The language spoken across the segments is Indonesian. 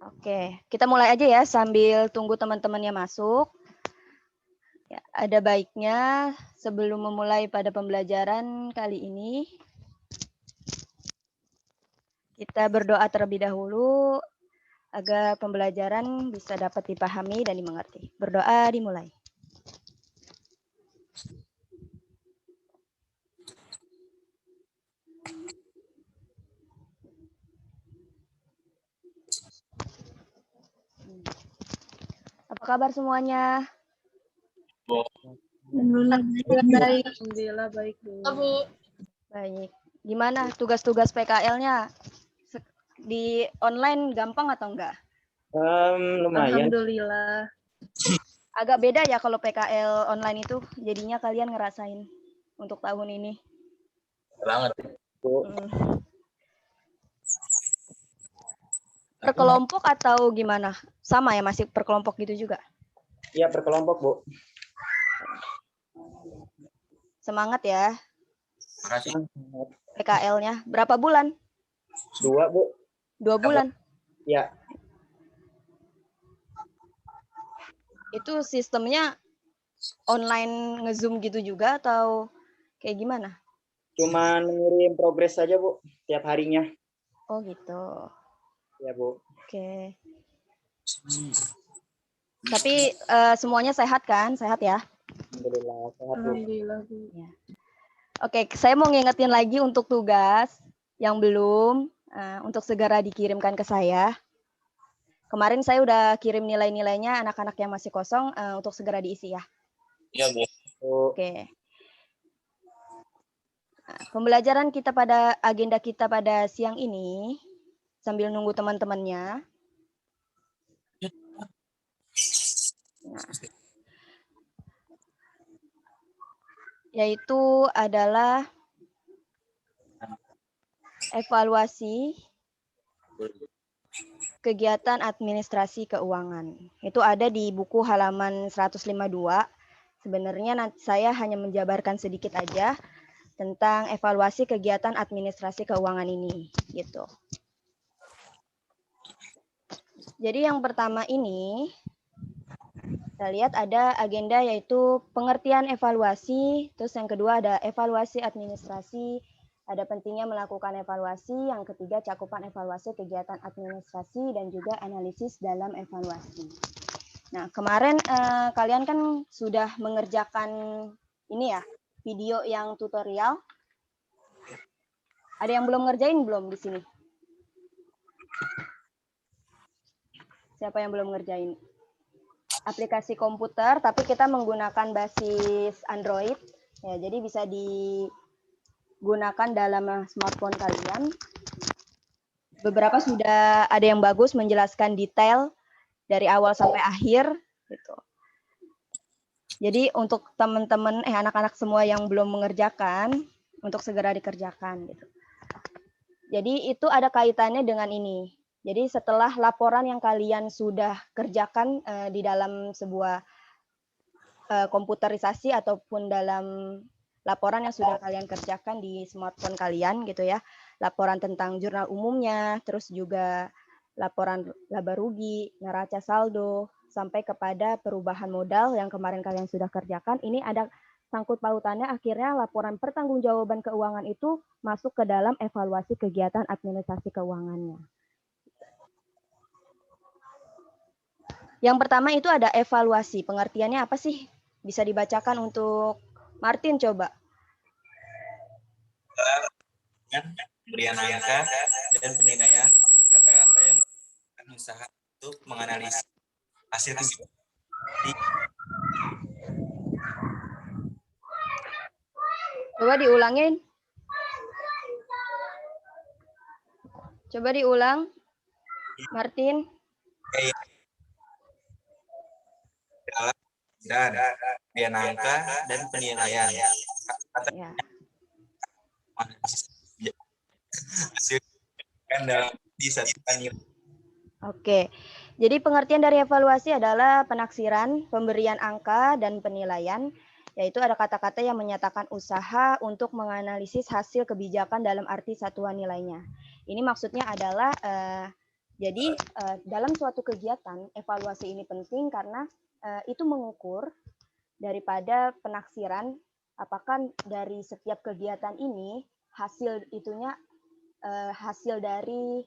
Oke, kita mulai aja ya sambil tunggu teman-temannya masuk. Ya, ada baiknya sebelum memulai pada pembelajaran kali ini, kita berdoa terlebih dahulu agar pembelajaran bisa dapat dipahami dan dimengerti. Berdoa dimulai. Apa kabar semuanya? Alhamdulillah baik. Alhamdulillah baik, Bu. Baik. Gimana tugas-tugas PKL-nya? Di online gampang atau enggak? Lumayan. Alhamdulillah. Agak beda ya kalau PKL online itu, jadinya kalian ngerasain untuk tahun ini. Banget. Per kelompok atau gimana? Sama ya, masih per kelompok gitu juga? Iya, per kelompok, Bu. Semangat ya. Makasih. PKL-nya. Berapa bulan? 2, Bu. 2 bulan? Iya. Itu sistemnya online nge-zoom gitu juga atau kayak gimana? Cuman mengirim progres saja, Bu, tiap harinya. Oh gitu. Ya, Bu. Oke. Tapi semuanya sehat kan? Sehat ya? Alhamdulillah, sehat, Bu. Alhamdulillah, Bu. Ya. Oke, saya mau ngingetin lagi untuk tugas yang belum untuk segera dikirimkan ke saya. Kemarin saya udah kirim nilai-nilainya anak-anak yang masih kosong untuk segera diisi ya. Iya, Bu. Oke. Nah, pembelajaran kita pada agenda kita pada siang ini sambil nunggu teman-temannya. Nah, yaitu adalah evaluasi kegiatan administrasi keuangan. Itu ada di buku halaman 152. Sebenarnya nanti saya hanya menjabarkan sedikit aja tentang evaluasi kegiatan administrasi keuangan ini, gitu. Jadi yang pertama ini, kita lihat ada agenda yaitu pengertian evaluasi, terus yang kedua ada evaluasi administrasi, ada pentingnya melakukan evaluasi, yang ketiga cakupan evaluasi kegiatan administrasi, dan juga analisis dalam evaluasi. Nah, kemarin kalian kan sudah mengerjakan ini ya, video yang tutorial. Ada yang belum ngerjain belum di sini? Siapa yang belum ngerjain? Aplikasi komputer, tapi kita menggunakan basis Android. Ya, jadi bisa digunakan dalam smartphone kalian. Beberapa sudah ada yang bagus menjelaskan detail dari awal sampai akhir. Gitu. Jadi untuk teman-teman, anak-anak semua yang belum mengerjakan, untuk segera dikerjakan. Gitu. Jadi itu ada kaitannya dengan ini. Jadi setelah laporan yang kalian sudah kerjakan di dalam sebuah komputerisasi ataupun dalam laporan yang sudah kalian kerjakan di smartphone kalian gitu ya, laporan tentang jurnal umumnya, terus juga laporan laba rugi, neraca saldo, sampai kepada perubahan modal yang kemarin kalian sudah kerjakan, ini ada sangkut pautannya akhirnya laporan pertanggungjawaban keuangan itu masuk ke dalam evaluasi kegiatan administrasi keuangannya. Yang pertama itu ada evaluasi. Pengertiannya apa sih? Bisa dibacakan untuk Martin coba. Pemberian angka dan penilaian kata-kata yang melakukan usaha untuk menganalisis hasil kegiatan. Coba diulangin. Coba diulang, Martin. Dan pemberian angka dan penilaian. Ya. Hasil dalam disatukan nilai. Oke, jadi pengertian dari evaluasi adalah penaksiran, pemberian angka, dan penilaian, yaitu ada kata-kata yang menyatakan usaha untuk menganalisis hasil kebijakan dalam arti satuan nilainya. Ini maksudnya adalah Jadi dalam suatu kegiatan evaluasi ini penting karena itu mengukur daripada penaksiran apakah dari setiap kegiatan ini hasil itunya hasil dari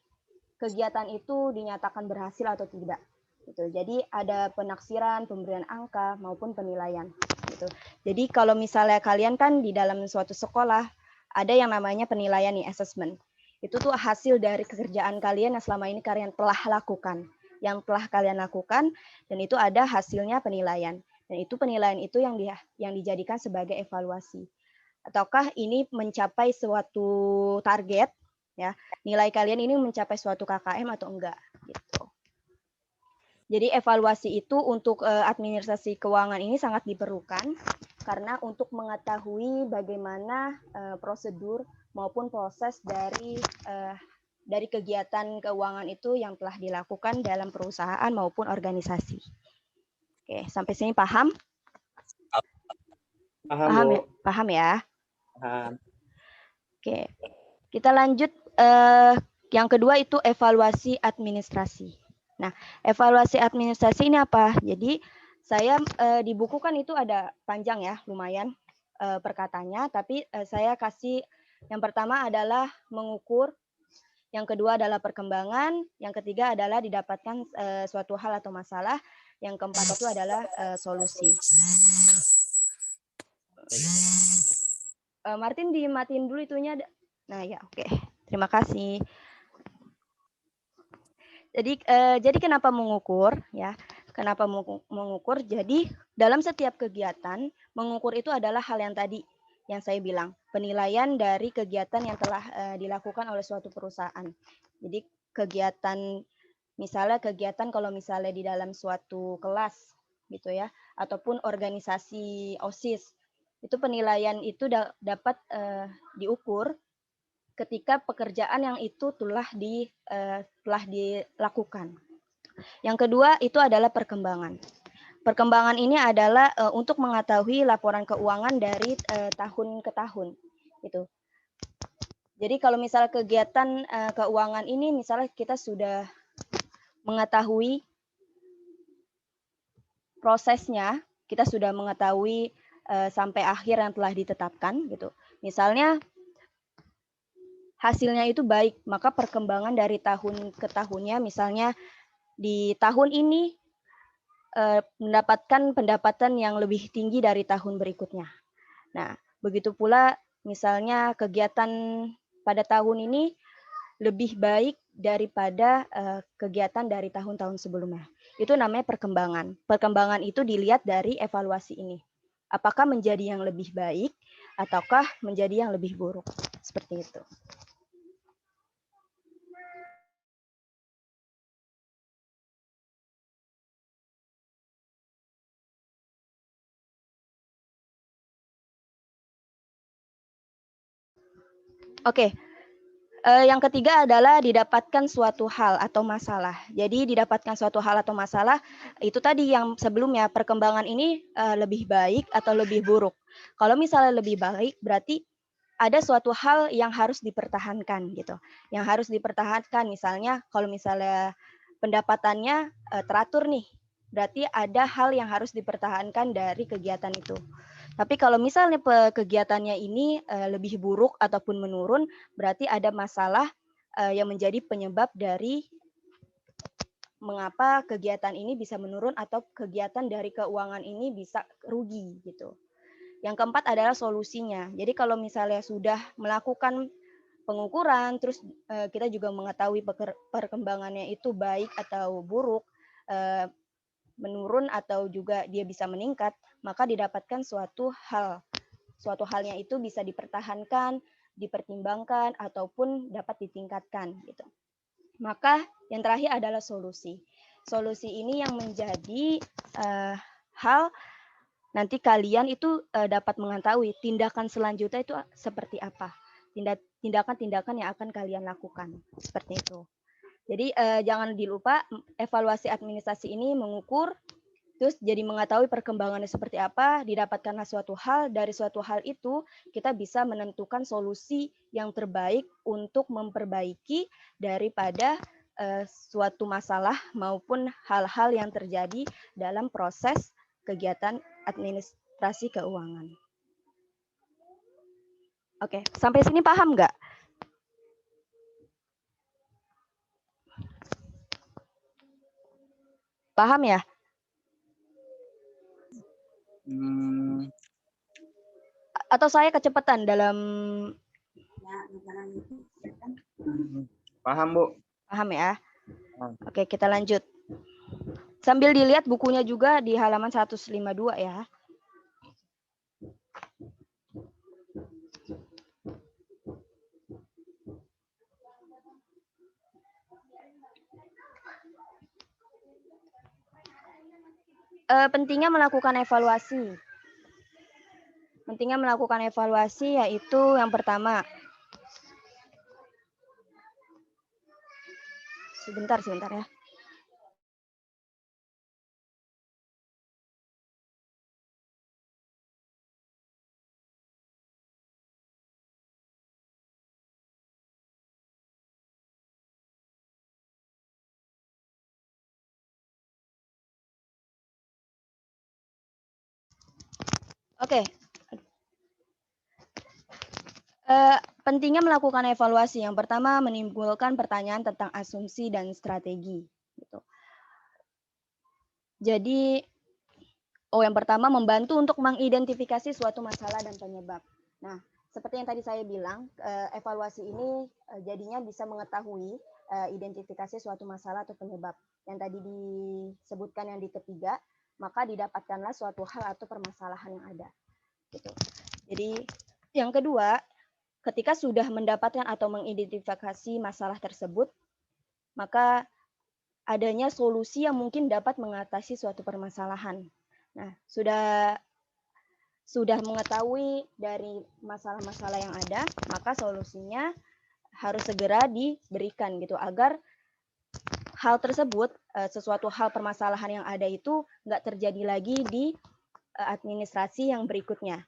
kegiatan itu dinyatakan berhasil atau tidak. Gitu. Jadi ada penaksiran, pemberian angka maupun penilaian. Gitu. Jadi kalau misalnya kalian kan di dalam suatu sekolah ada yang namanya penilaian nih, assessment. Itu tuh hasil dari pekerjaan kalian yang selama ini kalian telah lakukan. Yang telah kalian lakukan dan itu ada hasilnya penilaian. Dan itu penilaian itu yang dijadikan sebagai evaluasi. Ataukah ini mencapai suatu target, ya nilai kalian ini mencapai suatu KKM atau enggak, gitu. Jadi evaluasi itu untuk administrasi keuangan ini sangat diperlukan karena untuk mengetahui bagaimana prosedur maupun proses dari kegiatan keuangan itu yang telah dilakukan dalam perusahaan maupun organisasi. Oke, sampai sini paham? Paham, Bu. Ya? Paham ya? Paham. Oke, kita lanjut. Yang kedua itu evaluasi administrasi. Nah, evaluasi administrasi ini apa? Jadi saya di buku kan itu ada panjang ya, lumayan perkataannya. Tapi saya kasih yang pertama adalah mengukur, yang kedua adalah perkembangan, yang ketiga adalah didapatkan suatu hal atau masalah, yang keempat itu adalah solusi. Martin dimatiin dulu itunya. Nah ya, oke. Terima kasih. Jadi kenapa mengukur ya? Kenapa mengukur? Jadi dalam setiap kegiatan mengukur itu adalah hal yang tadi yang saya bilang, penilaian dari kegiatan yang telah dilakukan oleh suatu perusahaan. Jadi kegiatan misalnya kalau misalnya di dalam suatu kelas gitu ya, ataupun organisasi OSIS, itu penilaian itu dapat diukur ketika pekerjaan yang itu telah dilakukan. Yang kedua itu adalah perkembangan. Perkembangan ini adalah untuk mengetahui laporan keuangan dari tahun ke tahun. Gitu. Jadi kalau misalnya kegiatan keuangan ini misalnya kita sudah mengetahui prosesnya, kita sudah mengetahui sampai akhir yang telah ditetapkan gitu. Misalnya hasilnya itu baik, maka perkembangan dari tahun ke tahunnya, misalnya di tahun ini mendapatkan pendapatan yang lebih tinggi dari tahun berikutnya. Nah, begitu pula misalnya kegiatan pada tahun ini lebih baik daripada kegiatan dari tahun-tahun sebelumnya. Itu namanya perkembangan. Perkembangan itu dilihat dari evaluasi ini. Apakah menjadi yang lebih baik ataukah menjadi yang lebih buruk. Seperti itu. Oke, yang ketiga adalah didapatkan suatu hal atau masalah. Jadi didapatkan suatu hal atau masalah, itu tadi yang sebelumnya, perkembangan ini lebih baik atau lebih buruk. Kalau misalnya lebih baik, berarti ada suatu hal yang harus dipertahankan gitu. Yang harus dipertahankan, misalnya kalau misalnya pendapatannya teratur nih, berarti ada hal yang harus dipertahankan dari kegiatan itu. Tapi kalau misalnya kegiatannya ini lebih buruk ataupun menurun, berarti ada masalah yang menjadi penyebab dari mengapa kegiatan ini bisa menurun atau kegiatan dari keuangan ini bisa rugi gitu. Yang keempat adalah solusinya. Jadi kalau misalnya sudah melakukan pengukuran, terus kita juga mengetahui perkembangannya itu baik atau buruk, menurun atau juga dia bisa meningkat, maka didapatkan suatu halnya itu bisa dipertahankan, dipertimbangkan, ataupun dapat ditingkatkan gitu. Maka yang terakhir adalah solusi. Solusi ini yang menjadi hal nanti kalian itu dapat mengetahui tindakan selanjutnya itu seperti apa. Tindakan-tindakan yang akan kalian lakukan. Seperti itu. Jadi jangan dilupa evaluasi administrasi ini mengukur, terus jadi mengetahui perkembangannya seperti apa, didapatkanlah suatu hal, dari suatu hal itu kita bisa menentukan solusi yang terbaik untuk memperbaiki daripada suatu masalah maupun hal-hal yang terjadi dalam proses kegiatan administrasi keuangan. Oke, sampai sini paham nggak? Paham ya? Atau saya kecepatan dalam... Paham, Bu. Paham ya? Oke, kita lanjut. Sambil dilihat bukunya juga di halaman 152 ya. Pentingnya melakukan evaluasi. Pentingnya melakukan evaluasi yaitu yang pertama. Sebentar ya. Oke. Pentingnya melakukan evaluasi. Yang pertama menimbulkan pertanyaan tentang asumsi dan strategi. Gitu. Jadi, yang pertama membantu untuk mengidentifikasi suatu masalah dan penyebab. Nah, seperti yang tadi saya bilang, evaluasi ini jadinya bisa mengetahui identifikasi suatu masalah atau penyebab. Yang tadi disebutkan yang di ketiga, maka didapatkanlah suatu hal atau permasalahan yang ada. Gitu. Jadi, yang kedua, ketika sudah mendapatkan atau mengidentifikasi masalah tersebut, maka adanya solusi yang mungkin dapat mengatasi suatu permasalahan. Nah, sudah mengetahui dari masalah-masalah yang ada, maka solusinya harus segera diberikan gitu agar hal tersebut, sesuatu hal permasalahan yang ada itu nggak terjadi lagi di administrasi yang berikutnya,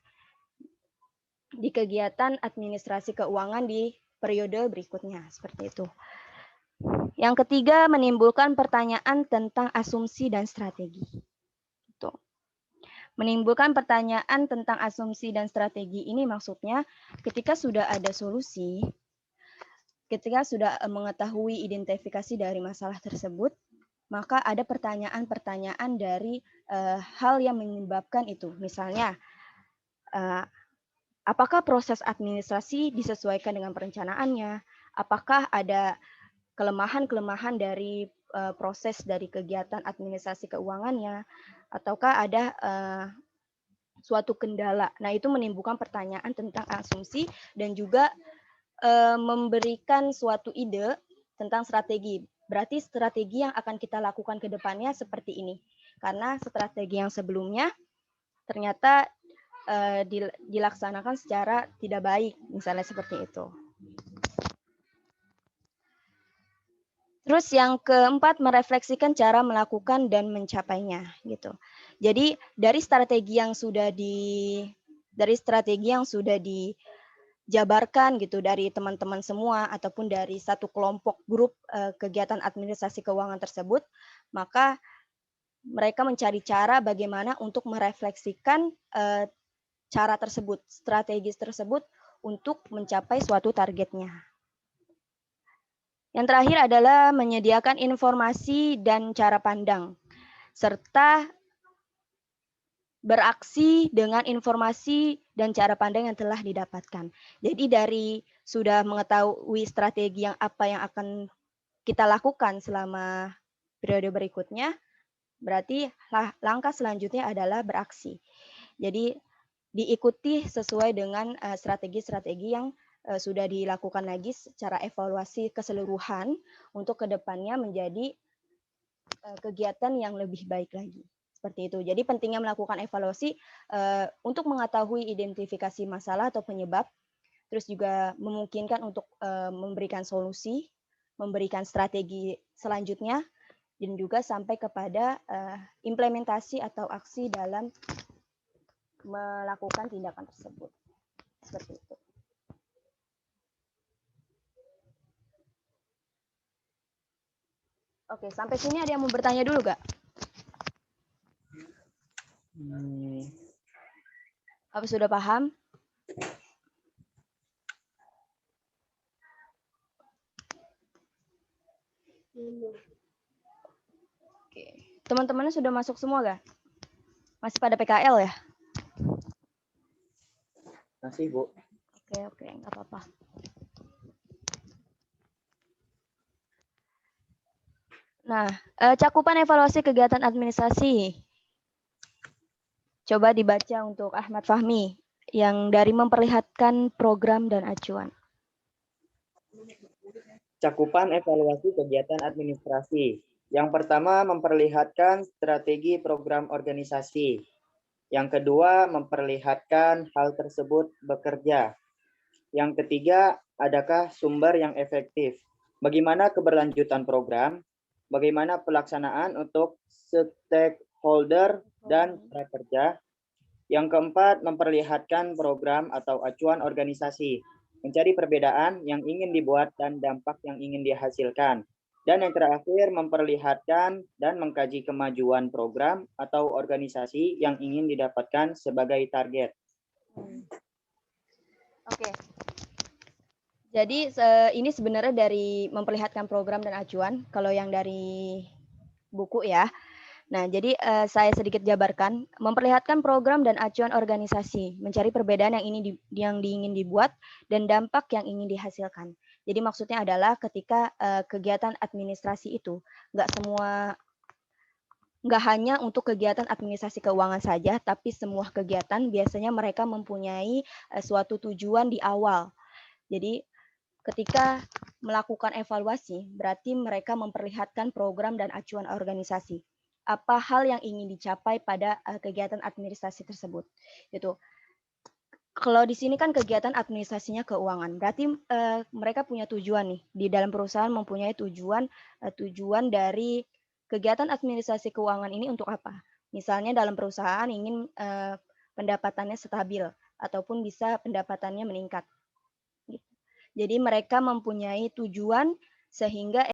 di kegiatan administrasi keuangan di periode berikutnya, seperti itu. Yang ketiga, menimbulkan pertanyaan tentang asumsi dan strategi. Menimbulkan pertanyaan tentang asumsi dan strategi ini maksudnya ketika sudah ada solusi, ketika sudah mengetahui identifikasi dari masalah tersebut, maka ada pertanyaan-pertanyaan dari hal yang menyebabkan itu. Misalnya, apakah proses administrasi disesuaikan dengan perencanaannya? Apakah ada kelemahan-kelemahan dari proses dari kegiatan administrasi keuangannya, ataukah ada suatu kendala. Nah, itu menimbulkan pertanyaan tentang asumsi dan juga memberikan suatu ide tentang strategi. Berarti strategi yang akan kita lakukan ke depannya seperti ini. Karena strategi yang sebelumnya ternyata dilaksanakan secara tidak baik, misalnya seperti itu. Terus yang keempat, merefleksikan cara melakukan dan mencapainya gitu. Jadi dari strategi yang sudah dijabarkan gitu dari teman-teman semua ataupun dari satu kelompok grup kegiatan administrasi keuangan tersebut, maka mereka mencari cara bagaimana untuk merefleksikan cara tersebut, strategi tersebut untuk mencapai suatu targetnya. Yang terakhir adalah menyediakan informasi dan cara pandang, serta beraksi dengan informasi dan cara pandang yang telah didapatkan. Jadi dari sudah mengetahui strategi apa yang akan kita lakukan selama periode berikutnya, berarti langkah selanjutnya adalah beraksi. Jadi diikuti sesuai dengan strategi-strategi yang sudah dilakukan lagi secara evaluasi keseluruhan untuk kedepannya menjadi kegiatan yang lebih baik lagi. Seperti itu. Jadi pentingnya melakukan evaluasi untuk mengetahui identifikasi masalah atau penyebab, terus juga memungkinkan untuk memberikan solusi, memberikan strategi selanjutnya, dan juga sampai kepada implementasi atau aksi dalam melakukan tindakan tersebut. Seperti itu. Oke, sampai sini ada yang mau bertanya dulu gak? Apa sudah paham? Oke. Teman-temannya sudah masuk semua gak? Masih pada PKL ya? Masih, Bu. Oke, nggak apa-apa. Nah, cakupan evaluasi kegiatan administrasi. Coba dibaca untuk Ahmad Fahmi yang dari memperlihatkan program dan acuan. Cakupan evaluasi kegiatan administrasi. Yang pertama, memperlihatkan strategi program organisasi. Yang kedua, memperlihatkan hal tersebut bekerja. Yang ketiga, adakah sumber yang efektif? Bagaimana keberlanjutan program? Bagaimana pelaksanaan untuk stakeholder dan prakerja? Yang keempat, memperlihatkan program atau acuan organisasi, mencari perbedaan yang ingin dibuat dan dampak yang ingin dihasilkan. Dan yang terakhir, memperlihatkan dan mengkaji kemajuan program atau organisasi yang ingin didapatkan sebagai target. Oke. Jadi ini sebenarnya dari memperlihatkan program dan acuan, kalau yang dari buku ya. Nah, jadi saya sedikit jabarkan, memperlihatkan program dan acuan organisasi, mencari perbedaan yang ingin dibuat dan dampak yang ingin dihasilkan. Jadi maksudnya adalah ketika kegiatan administrasi itu nggak hanya untuk kegiatan administrasi keuangan saja, tapi semua kegiatan biasanya mereka mempunyai suatu tujuan di awal. Jadi ketika melakukan evaluasi, berarti mereka memperlihatkan program dan acuan organisasi. Apa hal yang ingin dicapai pada kegiatan administrasi tersebut. Gitu. Kalau di sini kan kegiatan administrasinya keuangan, berarti mereka punya tujuan nih. Di dalam perusahaan mempunyai tujuan dari kegiatan administrasi keuangan ini untuk apa? Misalnya dalam perusahaan ingin pendapatannya stabil ataupun bisa pendapatannya meningkat. Jadi mereka mempunyai tujuan sehingga